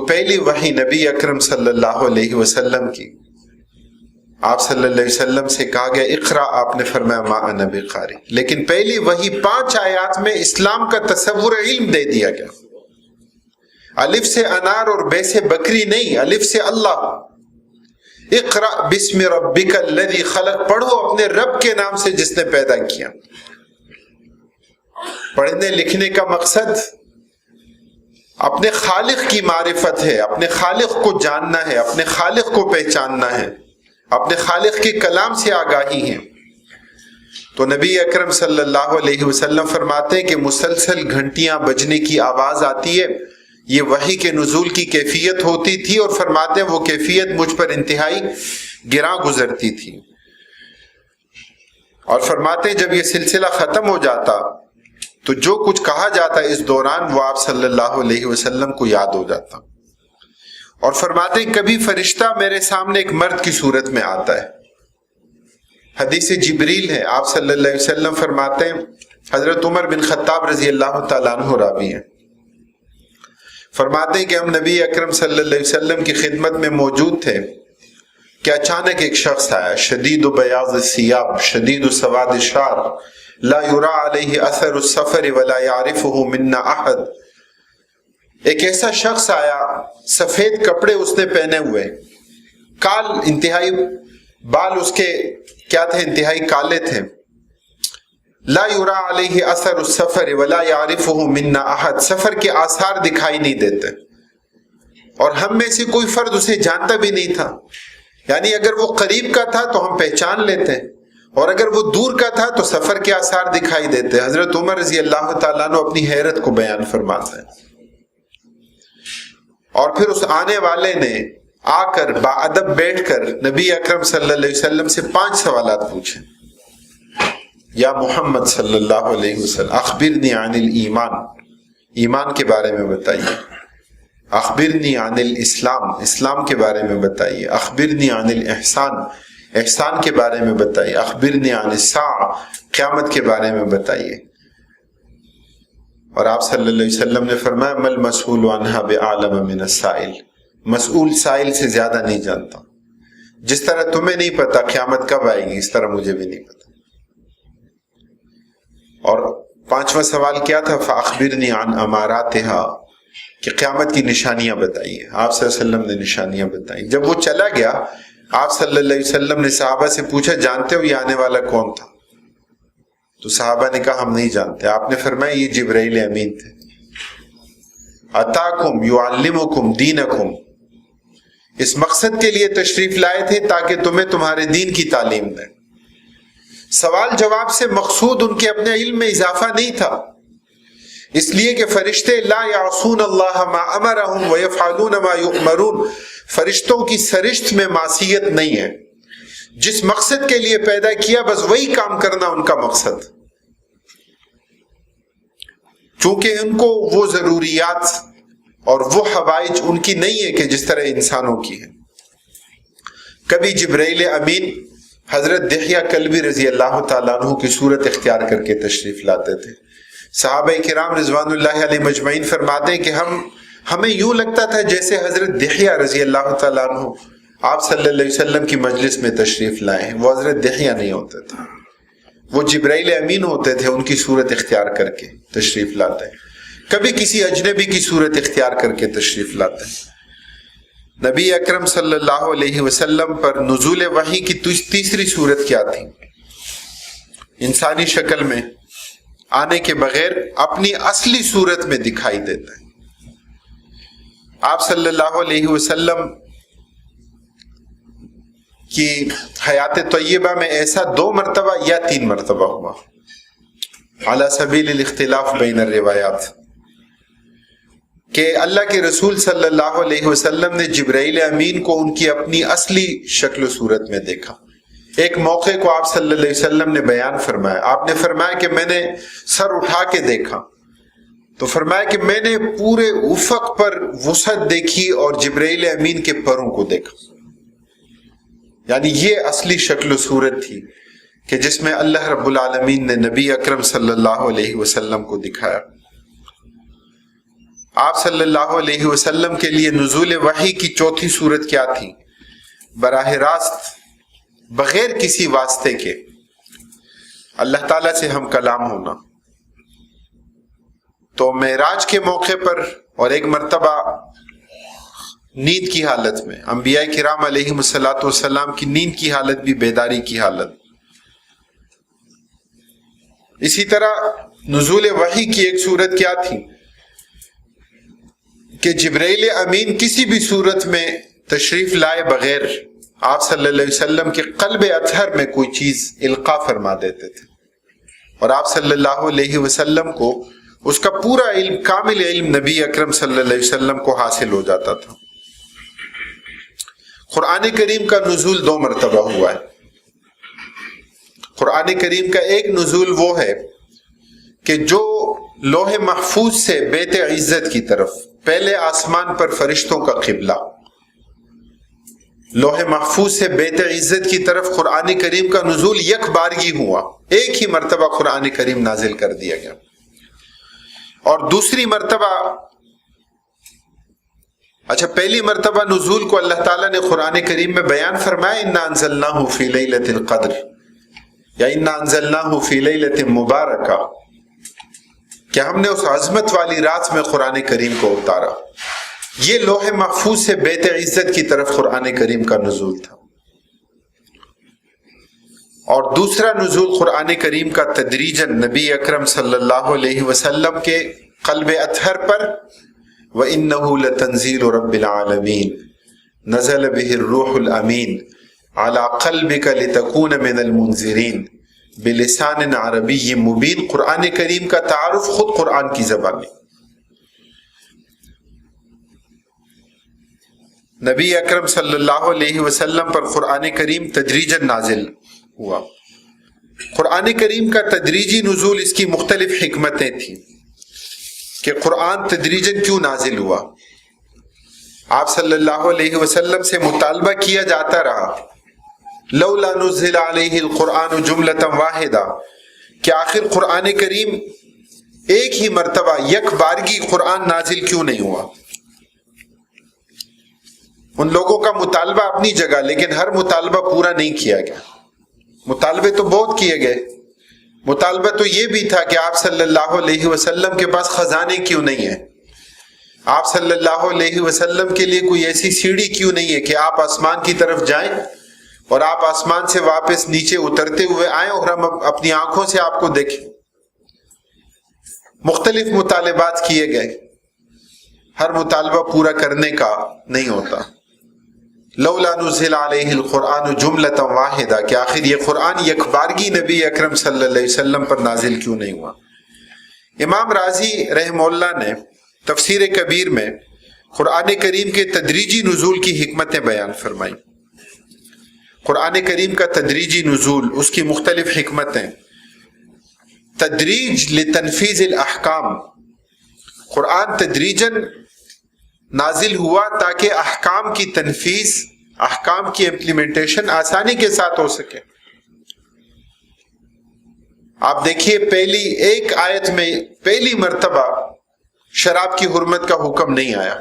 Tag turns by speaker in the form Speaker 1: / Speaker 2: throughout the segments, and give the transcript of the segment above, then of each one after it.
Speaker 1: پہلی وحی نبی اکرم صلی اللہ علیہ وسلم کی، آپ صلی اللہ علیہ وسلم سے کہا گیا اقرا، آپ نے فرمایا ما انا بقاری، لیکن پہلی وحی 5 آیات میں اسلام کا تصور علم دے دیا گیا، الف سے انار اور بے سے بکری نہیں، الف سے اللہ، اقرا بسم ربک الذی خلق، پڑھو اپنے رب کے نام سے جس نے پیدا کیا۔ پڑھنے لکھنے کا مقصد اپنے خالق کی معرفت ہے، اپنے خالق کو جاننا ہے، اپنے خالق کو پہچاننا ہے، اپنے خالق کے کلام سے آگاہی ہے۔ تو نبی اکرم صلی اللہ علیہ وسلم فرماتے ہیں کہ مسلسل گھنٹیاں بجنے کی آواز آتی ہے، یہ وحی کے نزول کی کیفیت ہوتی تھی، اور فرماتے ہیں وہ کیفیت مجھ پر انتہائی گراں گزرتی تھی، اور فرماتے ہیں جب یہ سلسلہ ختم ہو جاتا تو جو کچھ کہا جاتا اس دوران وہ آپ صلی اللہ علیہ وسلم کو یاد ہو جاتا، اور فرماتے ہیں کبھی فرشتہ میرے سامنے ایک مرد کی صورت میں آتا ہے، حدیث جبریل ہے، آپ صلی اللہ علیہ وسلم فرماتے ہیں، حضرت عمر بن خطاب رضی اللہ تعالیٰ عنہ راوی ہیں، فرماتے ہیں کہ ہم نبی اکرم صلی اللہ علیہ وسلم کی خدمت میں موجود تھے کہ اچانک ایک شخص آیا، شدید بیاض الثیاب شدید سواد الشعر لا یرا علیہ اثر السفر ولا یعرفہ منا احد، ایک ایسا شخص آیا سفید کپڑے اس نے پہنے ہوئے، کال انتہائی، بال اس کے کیا تھے انتہائی کالے تھے، لا یرا علیہ اثر السفر ولا یعرفہ منا احد، سفر کے آثار دکھائی نہیں دیتے، اور ہم میں سے کوئی فرد اسے جانتا بھی نہیں تھا، یعنی اگر وہ قریب کا تھا تو ہم پہچان لیتے، اور اگر وہ دور کا تھا تو سفر کے آثار دکھائی دیتے۔ حضرت عمر رضی اللہ تعالیٰ عنہ اپنی حیرت کو بیان فرماتے ہیں، اور پھر اس آنے والے نے آ کر باادب بیٹھ کر نبی اکرم صلی اللہ علیہ وسلم سے 5 سوالات پوچھے، یا محمد صلی اللہ علیہ وسلم اخبرنی عن الایمان، ایمان کے بارے میں بتائیے، اخبرنی عن الاسلام، اسلام کے بارے میں بتائیے، اخبرنی عن الاحسان، احسان کے بارے میں بتائیے، اخبرنی عن الساعہ، قیامت کے بارے میں بتائیے، اور آپ صلی اللہ علیہ وسلم نے فرمایا مل مسئول عنہا بعالم من السائل، مسئول سائل سے زیادہ نہیں جانتا، جس طرح تمہیں نہیں پتا قیامت کب آئے گی اس طرح مجھے بھی نہیں پتا۔ اور 5واں سوال کیا تھا؟ فاخبرنی عن اماراتہا، کہ قیامت کی نشانیاں بتائیے، آپ صلی اللہ علیہ وسلم نے نشانیاں بتائیں۔ جب وہ چلا گیا آپ صلی اللہ علیہ وسلم نے صحابہ سے پوچھا جانتے ہو یہ آنے والا کون تھا؟ تو صحابہ نے کہا ہم نہیں جانتے۔ آپ نے فرمایا یہ جبرائیل امین تھے، اتاکم یعلمکم دینکم، اس مقصد کے لیے تشریف لائے تھے تاکہ تمہیں تمہارے دین کی تعلیم دیں۔ سوال جواب سے مقصود ان کے اپنے علم میں اضافہ نہیں تھا، اس لیے کہ فرشتے لا یعصون اللہ ما امرہم ویفعلون ما یؤمرون، فرشتوں کی سرشت میں معصیت نہیں ہے، جس مقصد کے لیے پیدا کیا بس وہی کام کرنا ان کا مقصد، چونکہ ان کو وہ ضروریات اور وہ حوائج ان کی نہیں ہے کہ جس طرح انسانوں کی ہے۔ کبھی جبرائیل امین حضرت دحیہ کلبی رضی اللہ تعالیٰ عنہ کی صورت اختیار کر کے تشریف لاتے تھے۔ صحابہ کرام رضوان اللہ علیہ مجمعین فرماتے ہیں کہ ہمیں یوں لگتا تھا جیسے حضرت دحیہ رضی اللہ تعالیٰ عنہ آپ صلی اللہ علیہ وسلم کی مجلس میں تشریف لائے ہیں، وہ حضرت دحیہ نہیں ہوتے تھے، وہ جبرائیل امین ہوتے تھے، ان کی صورت اختیار کر کے تشریف لاتے ہیں۔ کبھی کسی اجنبی کی صورت اختیار کر کے تشریف لاتے ہیں۔ نبی اکرم صلی اللہ علیہ وسلم پر نزول وحی کی تیسری صورت کیا تھی؟ انسانی شکل میں آنے کے بغیر اپنی اصلی صورت میں دکھائی دیتا ہے۔ آپ صلی اللہ علیہ وسلم کی حیات طیبہ میں ایسا 2 مرتبہ یا 3 مرتبہ ہوا، علی سبیل الاختلاف بین الروایات، کہ اللہ کے رسول صلی اللہ علیہ وسلم نے جبرائیل امین کو ان کی اپنی اصلی شکل و صورت میں دیکھا۔ ایک موقع کو آپ صلی اللہ علیہ وسلم نے بیان فرمایا، آپ نے فرمایا کہ میں نے سر اٹھا کے دیکھا تو فرمایا کہ میں نے پورے افق پر وسعت دیکھی اور جبرائیل امین کے پروں کو دیکھا، یعنی یہ اصلی شکل و صورت تھی کہ جس میں اللہ رب العالمین نے نبی اکرم صلی اللہ علیہ وسلم کو دکھایا۔ آپ صلی اللہ علیہ وسلم کے لیے نزول وحی کی چوتھی صورت کیا تھی؟ براہ راست بغیر کسی واسطے کے اللہ تعالیٰ سے ہم کلام ہونا۔ تو معراج کے موقع پر اور ایک مرتبہ نیند کی حالت میں، انبیاء کرام علیہ الصلوۃ والسلام کی نیند کی حالت بھی بیداری کی حالت۔ اسی طرح نزول وحی کی ایک صورت کیا تھی کہ جبرائیل امین کسی بھی صورت میں تشریف لائے بغیر آپ صلی اللہ علیہ وسلم کے قلب اطہر میں کوئی چیز القاء فرما دیتے تھے، اور آپ صلی اللہ علیہ وسلم کو اس کا پورا علم، کامل علم نبی اکرم صلی اللہ علیہ وسلم کو حاصل ہو جاتا تھا۔ قرآن کریم کا نزول 2 مرتبہ ہوا ہے۔ قرآن کریم کا ایک نزول وہ ہے کہ جو لوح محفوظ سے بیت عزت کی طرف، پہلے آسمان پر فرشتوں کا قبلہ، لوح محفوظ سے بیت عزت کی طرف قرآن کریم کا نزول یک بارگی ہوا، ایک ہی مرتبہ قرآن کریم نازل کر دیا گیا۔ اور دوسری مرتبہ، پہلی مرتبہ نزول کو اللہ تعالیٰ نے قرآن کریم میں بیان فرمایا، انا انزلناہ فی لیلۃ القدر یا انا انزلناہ فی لیلۃ مبارکہ، کہ ہم نے اس عظمت والی رات میں قرآن کریم کو اتارا۔ یہ لوح محفوظ سے بیت عزت کی طرف قرآن کریم کا نزول تھا۔ اور دوسرا نزول قرآن کریم کا تدریجاً نبی اکرم صلی اللہ علیہ وسلم کے قلب اطہر پر، وَإِنَّهُ لَتَنزِيلُ رَبِّ الْعَالَمِينَ نَزَلَ بِهِ الرُّوحُ الْأَمِينُ عَلَى قَلْبِكَ لِتَكُونَ مِنَ الْمُنذِرِينَ بِلِسَانٍ عَرَبِيٍّ مُبِينٍ۔ قرآن کریم کا تعارف خود قرآن کی زبان میں۔ نبی اکرم صلی اللہ علیہ وسلم پر قرآن کریم تدریجاً نازل ہوا۔ قرآن کریم کا تدریجی نزول، اس کی مختلف حکمتیں تھیں کہ قرآن تدریجاً کیوں نازل ہوا۔ آپ صلی اللہ علیہ وسلم سے مطالبہ کیا جاتا رہا، لولا نزل علیہ القرآن جملۃ واحدہ، کہ آخر قرآن کریم ایک ہی مرتبہ یک بارگی قرآن نازل کیوں نہیں ہوا۔ ان لوگوں کا مطالبہ اپنی جگہ، لیکن ہر مطالبہ پورا نہیں کیا گیا۔ مطالبے تو بہت کیے گئے، مطالبہ تو یہ بھی تھا کہ آپ صلی اللہ علیہ وسلم کے پاس خزانے کیوں نہیں ہیں، آپ صلی اللہ علیہ وسلم کے لیے کوئی ایسی سیڑھی کیوں نہیں ہے کہ آپ آسمان کی طرف جائیں اور آپ آسمان سے واپس نیچے اترتے ہوئے آئیں اور ہم اپنی آنکھوں سے آپ کو دیکھیں۔ مختلف مطالبات کیے گئے، ہر مطالبہ پورا کرنے کا نہیں ہوتا۔ لولا نزل علیہ القرآن جملۃ واحدہ، کہ آخر یہ قرآن یک بارگی نبی اکرم صلی اللہ علیہ وسلم پر نازل کیوں نہیں ہوا۔ امام رازی رحمہ اللہ نے تفسیر کبیر میں قرآن کریم کے تدریجی نزول کی حکمتیں بیان فرمائی۔ قرآن کریم کا تدریجی نزول، اس کی مختلف حکمتیں۔ تدریج لتنفیذ الاحکام، قرآن تدریجاً نازل ہوا تاکہ احکام کی تنفیذ، احکام کی امپلیمنٹیشن آسانی کے ساتھ ہو سکے۔ آپ دیکھیے پہلی ایک آیت میں پہلی مرتبہ شراب کی حرمت کا حکم نہیں آیا،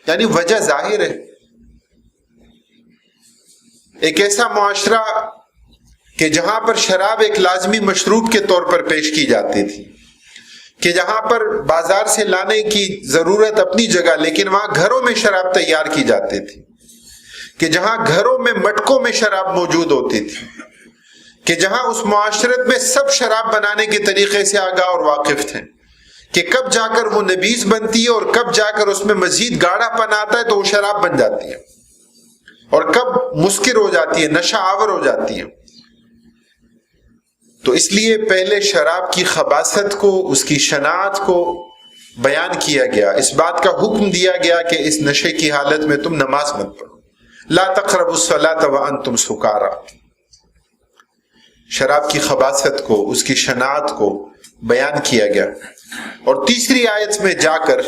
Speaker 1: یعنی وجہ ظاہر ہے۔ ایک ایسا معاشرہ کہ جہاں پر شراب ایک لازمی مشروب کے طور پر پیش کی جاتی تھی، کہ جہاں پر بازار سے لانے کی ضرورت اپنی جگہ، لیکن وہاں گھروں میں شراب تیار کی جاتی تھی، کہ جہاں گھروں میں مٹکوں میں شراب موجود ہوتی تھی، کہ جہاں اس معاشرت میں سب شراب بنانے کے طریقے سے آگاہ اور واقف تھے، کہ کب جا کر وہ نبیذ بنتی ہے اور کب جا کر اس میں مزید گاڑھا پن آتا ہے تو وہ شراب بن جاتی ہے، اور کب مسکر ہو جاتی ہے، نشہ آور ہو جاتی ہے۔ تو اس لیے پہلے شراب کی خباثت کو، اس کی شناعت کو بیان کیا گیا، اس بات کا حکم دیا گیا کہ اس نشے کی حالت میں تم نماز مت پڑھو، لا تقربوا الصلاۃ وانتم سکارى۔ شراب کی خباثت کو، اس کی شناعت کو بیان کیا گیا، اور تیسری آیت میں جا کر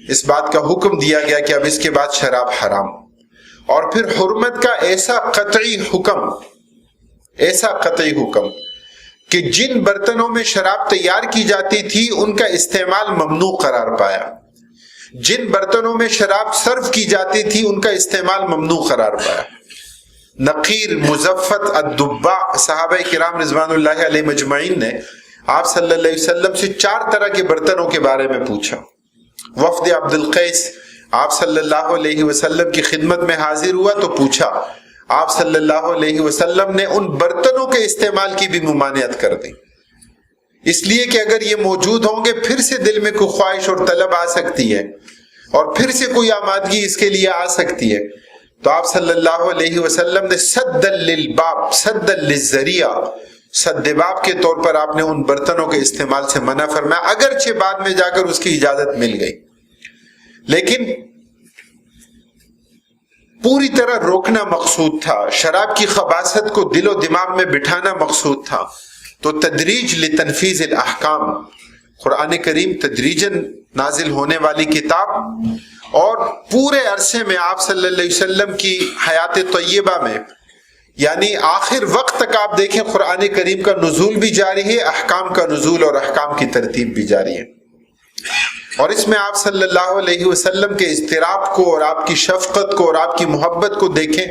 Speaker 1: اس بات کا حکم دیا گیا کہ اب اس کے بعد شراب حرام، اور پھر حرمت کا ایسا قطعی حکم کہ جن برتنوں میں شراب تیار کی جاتی تھی ان کا استعمال ممنوع قرار پایا، جن برتنوں میں شراب صرف کی جاتی تھی ان کا استعمال ممنوع قرار پایا. نقیر، مزفت، الدباء، صحابہ کرام رضوان اللہ علیہ مجمعین نے آپ صلی اللہ علیہ وسلم سے 4 طرح کے برتنوں کے بارے میں پوچھا. وفد عبد القیس آپ صلی اللہ علیہ وسلم کی خدمت میں حاضر ہوا تو پوچھا. آپ صلی اللہ علیہ وسلم نے ان برتنوں کے استعمال کی بھی ممانعت کر دی، اس لیے کہ اگر یہ موجود ہوں گے پھر سے دل میں کوئی خواہش اور طلب آ سکتی ہے اور پھر سے کوئی آمادگی اس کے لیے آ سکتی ہے. تو آپ صلی اللہ علیہ وسلم نے سدا للباب سدا للذریعہ، سد باب کے طور پر آپ نے ان برتنوں کے استعمال سے منع فرمایا، اگرچہ بعد میں جا کر اس کی اجازت مل گئی، لیکن پوری طرح روکنا مقصود تھا. شراب کی خباثت کو دل و دماغ میں بٹھانا مقصود تھا. تو تدریج لتنفیذ الاحکام، قرآن کریم تدریجاً نازل ہونے والی کتاب، اور پورے عرصے میں آپ صلی اللہ علیہ وسلم کی حیات طیبہ میں، یعنی آخر وقت تک آپ دیکھیں قرآن کریم کا نزول بھی جاری ہے، احکام کا نزول اور احکام کی ترتیب بھی جاری ہے. اور اس میں آپ صلی اللہ علیہ وسلم کے اضطراب کو اور آپ کی شفقت کو اور آپ کی محبت کو دیکھیں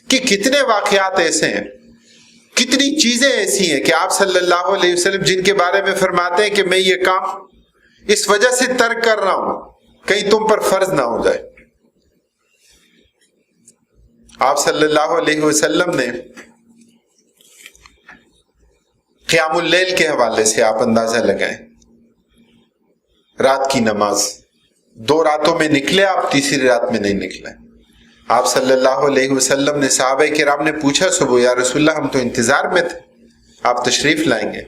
Speaker 1: کہ کتنے واقعات ایسے ہیں، کتنی چیزیں ایسی ہیں کہ آپ صلی اللہ علیہ وسلم جن کے بارے میں فرماتے ہیں کہ میں یہ کام اس وجہ سے ترک کر رہا ہوں کہیں تم پر فرض نہ ہو جائے. آپ صلی اللہ علیہ وسلم نے قیام اللیل کے حوالے سے آپ اندازہ لگائیں، رات کی نماز 2 راتوں میں نکلے آپ، تیسری رات میں نہیں نکلے. آپ صلی اللہ علیہ وسلم نے صحابہ کرام نے پوچھا صبح، یا رسول اللہ ہم تو انتظار میں تھے آپ تشریف لائیں گے.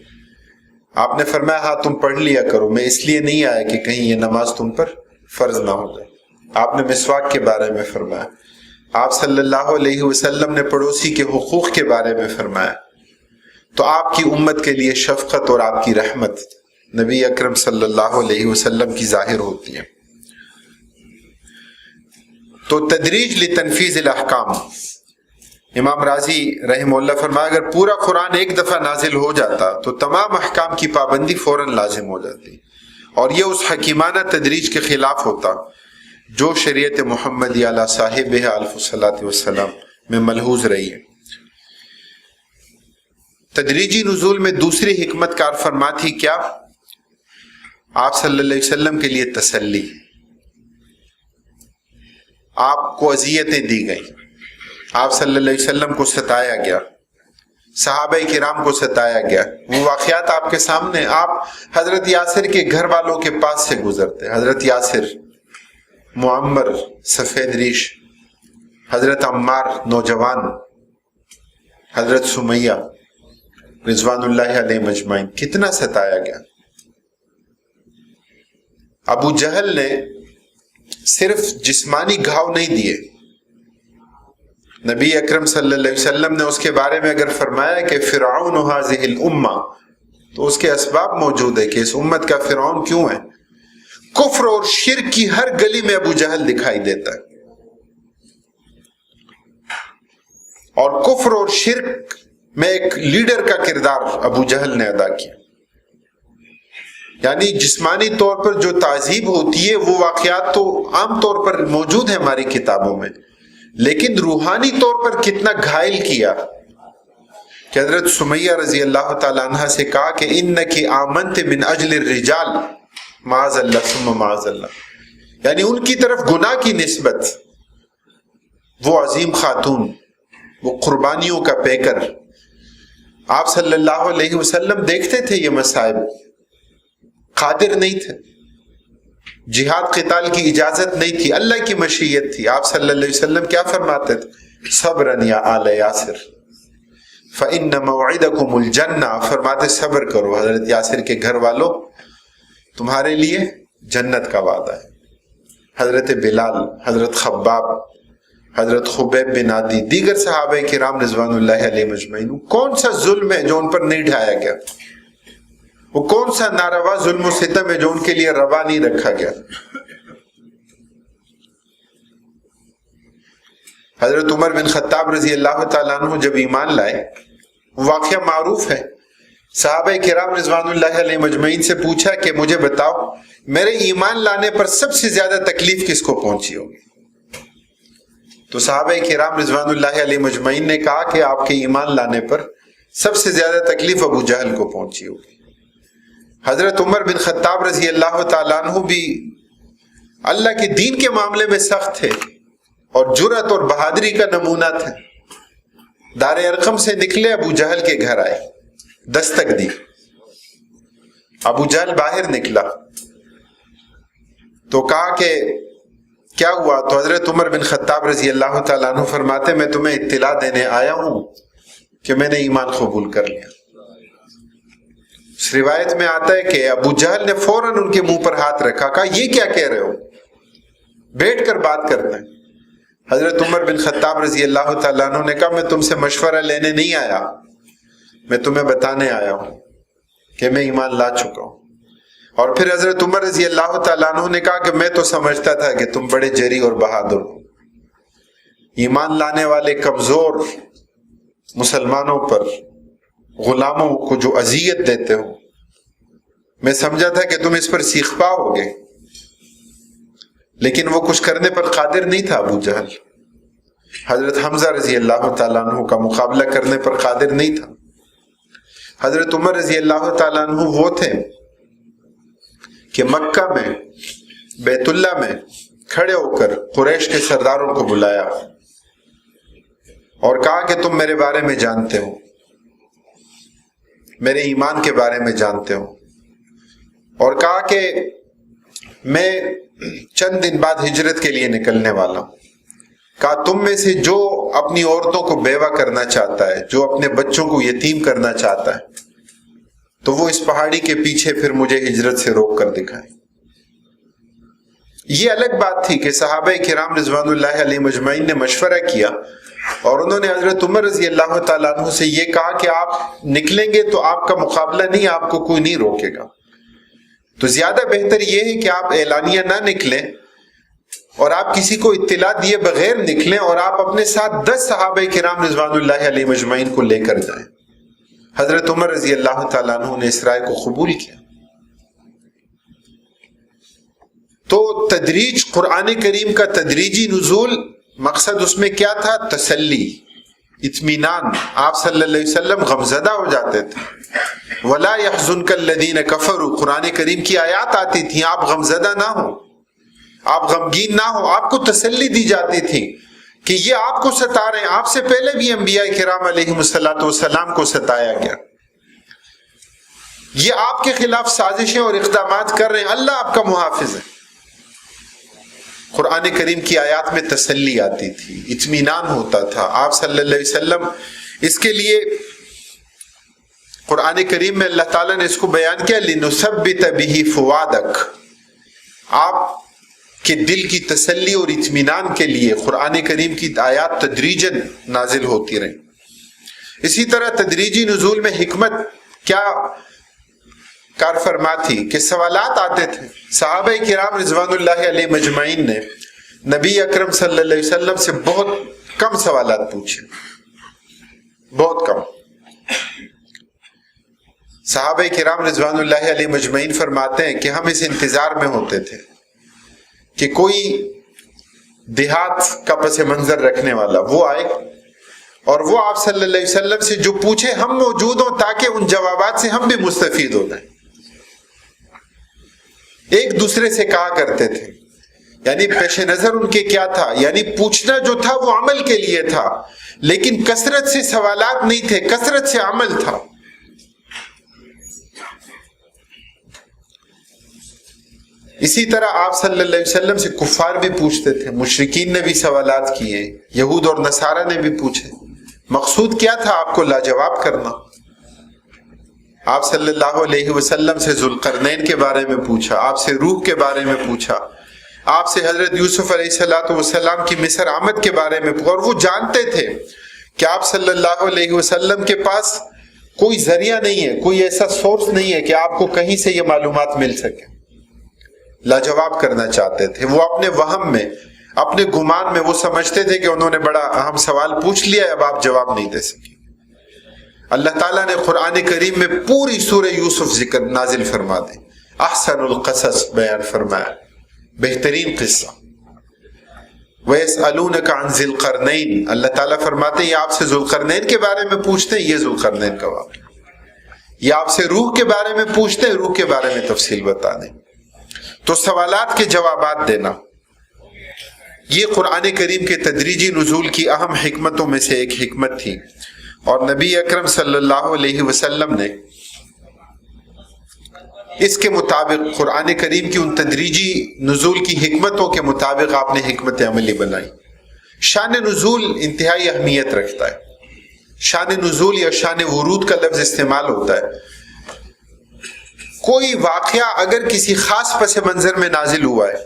Speaker 1: آپ نے فرمایا ہاں تم پڑھ لیا کرو، میں اس لیے نہیں آیا کہ کہیں یہ نماز تم پر فرض نہ ہو جائے. آپ نے مسواک کے بارے میں فرمایا. آپ صلی اللہ علیہ وسلم نے پڑوسی کے حقوق کے بارے میں فرمایا. تو آپ کی امت کے لیے شفقت اور آپ کی رحمت نبی اکرم صلی اللہ علیہ وسلم کی ظاہر ہوتی ہے. تو تدریج لتنفیذ الاحکام، امام راضی رحمہ اللہ فرمایا اگر پورا قرآن ایک دفعہ نازل ہو جاتا تو تمام احکام کی پابندی فوراً لازم ہو جاتی، اور یہ اس حکیمانہ تدریج کے خلاف ہوتا جو شریعت محمدی علی صاحب الف صلاۃ والسلام میں ملحوظ رہی ہے. تدریجی نزول میں دوسری حکمت کار فرما تھی کیا؟ آپ صلی اللہ علیہ وسلم کے لیے تسلی. آپ کو اذیتیں دی گئیں، آپ صلی اللہ علیہ وسلم کو ستایا گیا، صحابہ کرام کو ستایا گیا. وہ واقعات آپ کے سامنے. آپ حضرت یاسر کے گھر والوں کے پاس سے گزرتے، حضرت یاسر معمر سفید ریش، حضرت عمار نوجوان، حضرت سمیہ رضوان اللہ علیہ مجمعین، کتنا ستایا گیا. ابو جہل نے صرف جسمانی گھاؤ نہیں دیے، نبی اکرم صلی اللہ علیہ وسلم نے اس کے بارے میں اگر فرمایا کہ فرعون هذه الامہ، تو اس کے اسباب موجود ہے کہ اس امت کا فرعون کیوں ہے. کفر اور شرک کی ہر گلی میں ابو جہل دکھائی دیتا ہے، اور کفر اور شرک میں ایک لیڈر کا کردار ابو جہل نے ادا کیا. یعنی جسمانی طور پر جو تعذیب ہوتی ہے وہ واقعات تو عام طور پر موجود ہیں ہماری کتابوں میں، لیکن روحانی طور پر کتنا گھائل کیا کہ حضرت سمیہ رضی اللہ تعالی عنہ سے کہا کہ انکی آمنت من اجل الرجال معاذ اللہ ثم معاذ اللہ، یعنی ان کی طرف گناہ کی نسبت. وہ عظیم خاتون، وہ قربانیوں کا پیکر. آپ صلی اللہ علیہ وسلم دیکھتے تھے یہ مصائب، قادر نہیں تھے، جہاد قتال کی اجازت نہیں تھی، اللہ کی مشیت تھی. آپ صلی اللہ علیہ وسلم کیا فرماتے تھے؟ صبرا یا آل یاسر فإن موعدکم الجنہ، فرماتے صبر کرو حضرت یاسر کے گھر والوں، تمہارے لیے جنت کا وعدہ ہے. حضرت بلال، حضرت خباب، حضرت خبیب بن عادی، دیگر صحابہ کرام رضوان اللہ علیہ مجمعین، کون سا ظلم ہے جو ان پر نہیں ڈھایا گیا؟ وہ کون سا ناروا ظلم و ستم ہے جو ان کے لیے روا نہیں رکھا گیا؟ حضرت عمر بن خطاب رضی اللہ تعالیٰ عنہ جب ایمان لائے، واقعہ معروف ہے، صحابہ کرام رضوان اللہ علیہ مجمعین سے پوچھا کہ مجھے بتاؤ میرے ایمان لانے پر سب سے زیادہ تکلیف کس کو پہنچی ہوگی؟ تو صحابہ کرام رضوان اللہ علیہ مجمعین نے کہا کہ آپ کے ایمان لانے پر سب سے زیادہ تکلیف ابو جہل کو پہنچی ہوگی۔ حضرت عمر بن خطاب رضی اللہ تعالیٰ عنہ بھی اللہ کے دین کے معاملے میں سخت تھے اور جرأت اور بہادری کا نمونہ تھے۔ دار ارقم سے نکلے، ابو جہل کے گھر آئے، دستک دی، ابو جہل باہر نکلا تو کہا کہ کیا ہوا؟ تو حضرت عمر بن خطاب رضی اللہ تعالیٰ عنہ فرماتے میں تمہیں اطلاع دینے آیا ہوں کہ میں نے ایمان قبول کر لیا۔ اس روایت میں آتا ہے کہ ابو جہل نے فوراً ان کے منہ پر ہاتھ رکھا، کہا یہ کیا کہہ رہے ہو، بیٹھ کر بات کرتے ہیں۔ حضرت عمر بن خطاب رضی اللہ تعالیٰ عنہ نے کہا میں تم سے مشورہ لینے نہیں آیا، میں تمہیں بتانے آیا ہوں کہ میں ایمان لا چکا ہوں۔ اور پھر حضرت عمر رضی اللہ تعالیٰ عنہ نے کہا کہ میں تو سمجھتا تھا کہ تم بڑے جری اور بہادر ہو، ایمان لانے والے کمزور مسلمانوں پر، غلاموں کو جو اذیت دیتے ہو، میں سمجھا تھا کہ تم اس پر سیخ پا ہوگے، لیکن وہ کچھ کرنے پر قادر نہیں تھا۔ ابو جہل حضرت حمزہ رضی اللہ تعالیٰ عنہ کا مقابلہ کرنے پر قادر نہیں تھا۔ حضرت عمر رضی اللہ تعالیٰ عنہ وہ تھے کہ مکہ میں بیت اللہ میں کھڑے ہو کر قریش کے سرداروں کو بلایا اور کہا کہ تم میرے بارے میں جانتے ہو، میرے ایمان کے بارے میں جانتے ہو، اور کہا کہ میں چند دن بعد ہجرت کے لیے نکلنے والا ہوں۔ کہا تم میں سے جو اپنی عورتوں کو بیوہ کرنا چاہتا ہے، جو اپنے بچوں کو یتیم کرنا چاہتا ہے، تو وہ اس پہاڑی کے پیچھے پھر مجھے ہجرت سے روک کر دکھائے۔ یہ الگ بات تھی کہ صحابہ کرام رضوان اللہ علیہ مجمعین نے مشورہ کیا اور انہوں نے حضرت عمر رضی اللہ تعالیٰ عنہ سے یہ کہا کہ آپ نکلیں گے تو آپ کا مقابلہ نہیں، آپ کو کوئی نہیں روکے گا، تو زیادہ بہتر یہ ہے کہ آپ اعلانیہ نہ نکلیں اور آپ کسی کو اطلاع دیے بغیر نکلیں، اور آپ اپنے ساتھ 10 صحابہ کرام رضوان اللہ علیہ مجمعین کو لے کر جائیں۔ حضرت عمر رضی اللہ تعالیٰ عنہ نے اس رائے کو قبول کیا۔ تو تدریج، قرآن کریم کا تدریجی نزول، مقصد اس میں کیا تھا؟ تسلی، اطمینان۔ آپ صلی اللہ علیہ وسلم غمزدہ ہو جاتے تھے۔ وَلَا يَحْزُنْكَ الَّذِينَ كَفَرُوا، قرآن کریم کی آیات آتی تھیں، آپ غمزدہ نہ ہوں، آپ غمگین نہ ہوں، آپ کو تسلی دی جاتی تھی کہ یہ آپ کو ستا رہے ہیں، آپ سے پہلے بھی انبیاء کرام علیہ السلام کو ستایا گیا، یہ آپ کے خلاف سازشیں اور اقدامات کر رہے ہیں، اللہ آپ کا محافظ ہے۔ قرآن کریم کی آیات میں تسلی آتی تھی، اطمینان ہوتا تھا۔ آپ صلی اللہ علیہ وسلم اس کے لیے قرآن کریم میں اللہ تعالیٰ نے اس کو بیان کیا، لِنُثَبِّتَ بِهِ فُؤَادَكَ، آپ کے دل کی تسلی اور اطمینان کے لیے قرآن کریم کی آیات تدریجاً نازل ہوتی رہیں۔ اسی طرح تدریجی نزول میں حکمت کیا کار فرما تھی کہ سوالات آتے تھے۔ صحابہ کرام رضوان اللہ علیہ مجمعین نے نبی اکرم صلی اللہ علیہ وسلم سے بہت کم سوالات پوچھے، بہت کم۔ صحابہ کرام رضوان اللہ علیہ مجمعین فرماتے ہیں کہ ہم اس انتظار میں ہوتے تھے کہ کوئی دیہات کا پس منظر رکھنے والا وہ آئے اور وہ آپ صلی اللہ علیہ وسلم سے جو پوچھے ہم موجود ہوں، تاکہ ان جوابات سے ہم بھی مستفید ہو جائیں۔ ایک دوسرے سے کہا کرتے تھے، یعنی پیش نظر ان کے کیا تھا، یعنی پوچھنا جو تھا وہ عمل کے لیے تھا، لیکن کثرت سے سوالات نہیں تھے، کثرت سے عمل تھا۔ اسی طرح آپ صلی اللہ علیہ وسلم سے کفار بھی پوچھتے تھے، مشرکین نے بھی سوالات کیے، یہود اور نصارہ نے بھی پوچھے۔ مقصود کیا تھا؟ آپ کو لاجواب کرنا۔ آپ صلی اللہ علیہ وسلم سے ذوالقرنین کے بارے میں پوچھا، آپ سے روح کے بارے میں پوچھا، آپ سے حضرت یوسف علیہ السلام کی مصر آمد کے بارے میں پوچھا، اور وہ جانتے تھے کہ آپ صلی اللہ علیہ وسلم کے پاس کوئی ذریعہ نہیں ہے، کوئی ایسا سورس نہیں ہے کہ آپ کو کہیں سے یہ معلومات مل سکے۔ لاجواب کرنا چاہتے تھے۔ وہ اپنے وہم میں، اپنے گمان میں وہ سمجھتے تھے کہ انہوں نے بڑا اہم سوال پوچھ لیا ہے، اب آپ جواب نہیں دے سکے۔ اللہ تعالیٰ نے قرآن کریم میں پوری سورہ یوسف ذکر نازل فرما دے، احسن القصص بیان فرمایا، بہترین قصہ۔ وَيَسْأَلُونَكَ عَنْ ذِي الْقَرْنَيْنِ، اللہ تعالیٰ فرماتے ہیں یہ آپ سے ذوالقرنین کے بارے میں پوچھتے ہیں، یہ ذوالقرنین کا واقعہ۔ یہ آپ سے روح کے بارے میں پوچھتے ہیں، روح کے بارے میں تفصیل بتا دیں۔ تو سوالات کے جوابات دینا یہ قرآن کریم کے تدریجی نزول کی اہم حکمتوں میں سے ایک حکمت تھی، اور نبی اکرم صلی اللہ علیہ وسلم نے اس کے مطابق قرآن کریم کی ان تدریجی نزول کی حکمتوں کے مطابق آپ نے حکمت عملی بنائی۔ شان نزول انتہائی اہمیت رکھتا ہے۔ شان نزول یا شان ورود کا لفظ استعمال ہوتا ہے کوئی واقعہ اگر کسی خاص پس منظر میں نازل ہوا ہے۔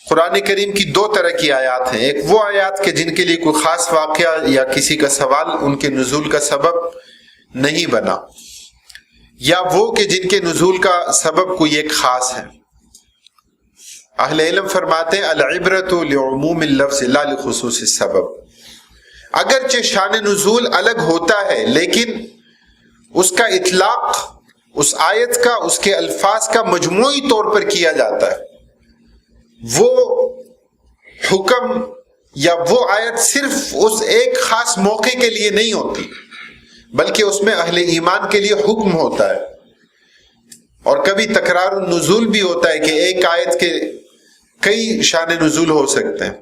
Speaker 1: قرآن کریم کی دو طرح کی آیات ہیں، ایک وہ آیات کہ جن کے لیے کوئی خاص واقعہ یا کسی کا سوال ان کے نزول کا سبب نہیں بنا، یا وہ کہ جن کے نزول کا سبب کوئی ایک خاص ہے۔ اہل علم فرماتے ہیں العبرۃ لعموم اللفظ لا لخصوص السبب۔ اگرچہ شان نزول الگ ہوتا ہے لیکن اس کا اطلاق اس آیت کا، اس کے الفاظ کا مجموعی طور پر کیا جاتا ہے۔ وہ حکم یا وہ آیت صرف اس ایک خاص موقع کے لیے نہیں ہوتی، بلکہ اس میں اہل ایمان کے لیے حکم ہوتا ہے۔ اور کبھی تکرار النزول بھی ہوتا ہے کہ ایک آیت کے کئی شان نزول ہو سکتے ہیں۔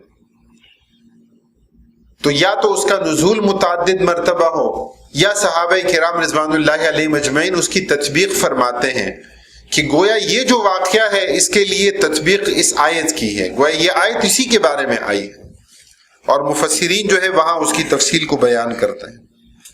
Speaker 1: تو یا تو اس کا نزول متعدد مرتبہ ہو، یا صحابہ کرام رضوان اللہ علیہم اجمعین اس کی تطبیق فرماتے ہیں کہ گویا یہ جو واقعہ ہے اس کے لیے تطبیق اس آیت کی ہے، گویا یہ آیت اسی کے بارے میں آئی ہے، اور مفسرین جو ہے وہاں اس کی تفصیل کو بیان کرتے ہیں۔